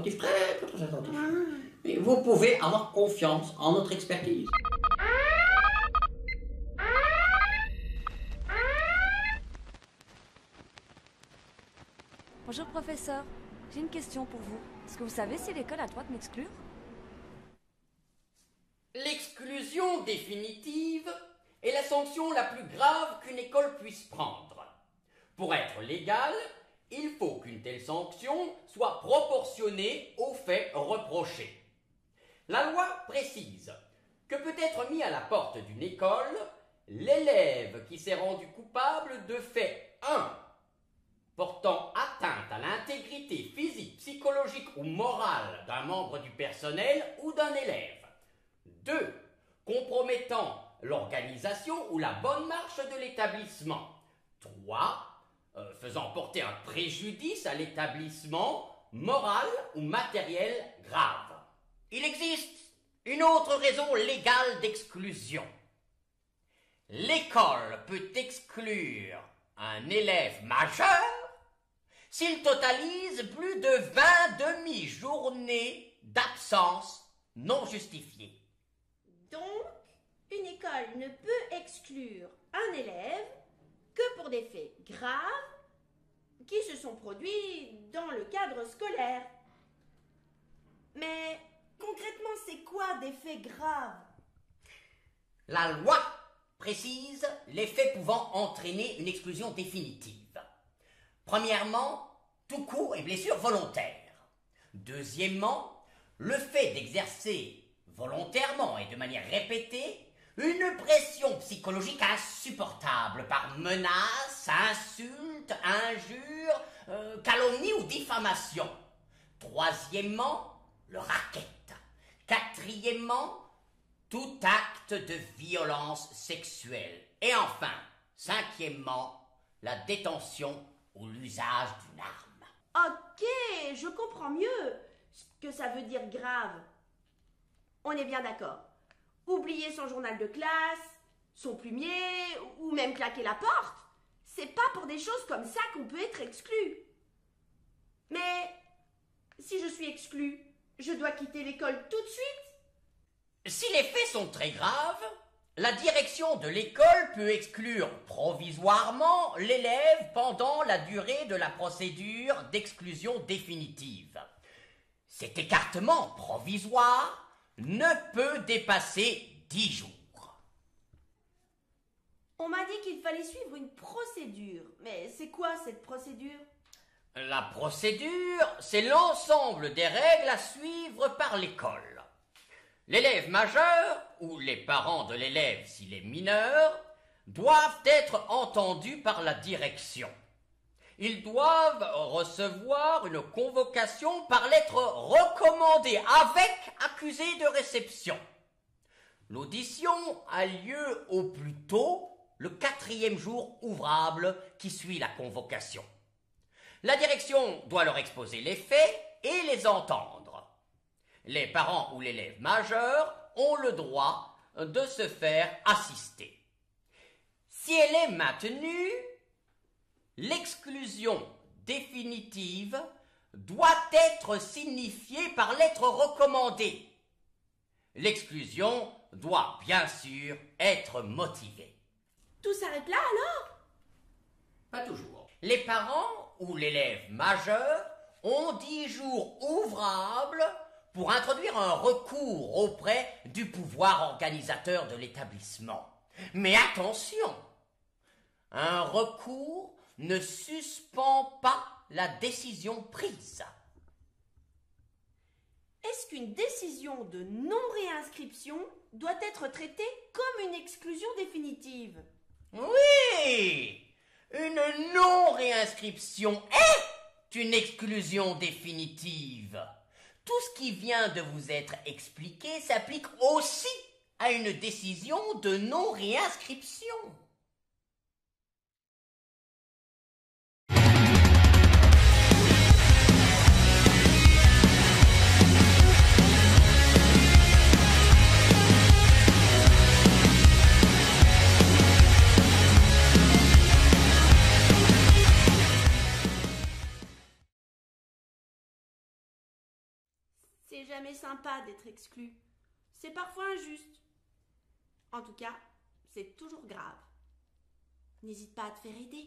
attentif, très, très, très attentif. Et vous pouvez avoir confiance en notre expertise. Bonjour professeur, j'ai une question pour vous. Est-ce que vous savez si l'école a le droit de m'exclure? L'exclusion définitive est la sanction la plus grave qu'une école puisse prendre. Pour être légale, il faut qu'une telle sanction soit proportionnée aux faits reprochés. La loi précise que peut être mis à la porte d'une école l'élève qui s'est rendu coupable de faits 1. Portant atteinte à l'intégrité physique, psychologique ou morale d'un membre du personnel ou d'un élève. 2. Compromettant l'organisation ou la bonne marche de l'établissement. 3. Faisant porter un préjudice à l'établissement moral ou matériel grave. Il existe une autre raison légale d'exclusion. L'école peut exclure un élève majeur s'il totalise plus de 20 demi-journées d'absence non justifiée. Donc, une école ne peut exclure un élève que pour des faits graves qui se sont produits dans le cadre scolaire. Mais concrètement, c'est quoi des faits graves? La loi précise les faits pouvant entraîner une exclusion définitive. Premièrement, tout coup et blessure volontaire. Deuxièmement, le fait d'exercer volontairement et de manière répétée une pression psychologique insupportable par menaces, insultes, injures, calomnies ou diffamation. Troisièmement, le racket. Quatrièmement, tout acte de violence sexuelle. Et enfin, cinquièmement, la détention ou l'usage d'une arme. Ok, je comprends mieux ce que ça veut dire grave. On est bien d'accord. Oublier son journal de classe, son plumier, ou même claquer la porte, c'est pas pour des choses comme ça qu'on peut être exclu. Mais si je suis exclu, je dois quitter l'école tout de suite? Si les faits sont très graves, la direction de l'école peut exclure provisoirement l'élève pendant la durée de la procédure d'exclusion définitive. Cet écartement provisoire ne peut dépasser 10 jours. On m'a dit qu'il fallait suivre une procédure. Mais c'est quoi cette procédure? La procédure, c'est l'ensemble des règles à suivre par l'école. L'élève majeur, ou les parents de l'élève s'il est mineur, doivent être entendus par la direction. Ils doivent recevoir une convocation par lettre recommandée avec accusé de réception. L'audition a lieu au plus tôt le 4e jour ouvrable qui suit la convocation. La direction doit leur exposer les faits et les entendre. Les parents ou l'élève majeur ont le droit de se faire assister. Si elle est maintenue, l'exclusion définitive doit être signifiée par lettre recommandée. L'exclusion doit bien sûr être motivée. Tout s'arrête là alors? Pas toujours. Les parents ou l'élève majeur ont 10 jours ouvrables pour introduire un recours auprès du pouvoir organisateur de l'établissement. Mais attention, un recours ne suspend pas la décision prise. Est-ce qu'une décision de non-réinscription doit être traitée comme une exclusion définitive? Oui! Une non-réinscription est une exclusion définitive. Tout ce qui vient de vous être expliqué s'applique aussi à une décision de non-réinscription. C'est jamais sympa d'être exclu. C'est parfois injuste. En tout cas, c'est toujours grave. N'hésite pas à te faire aider.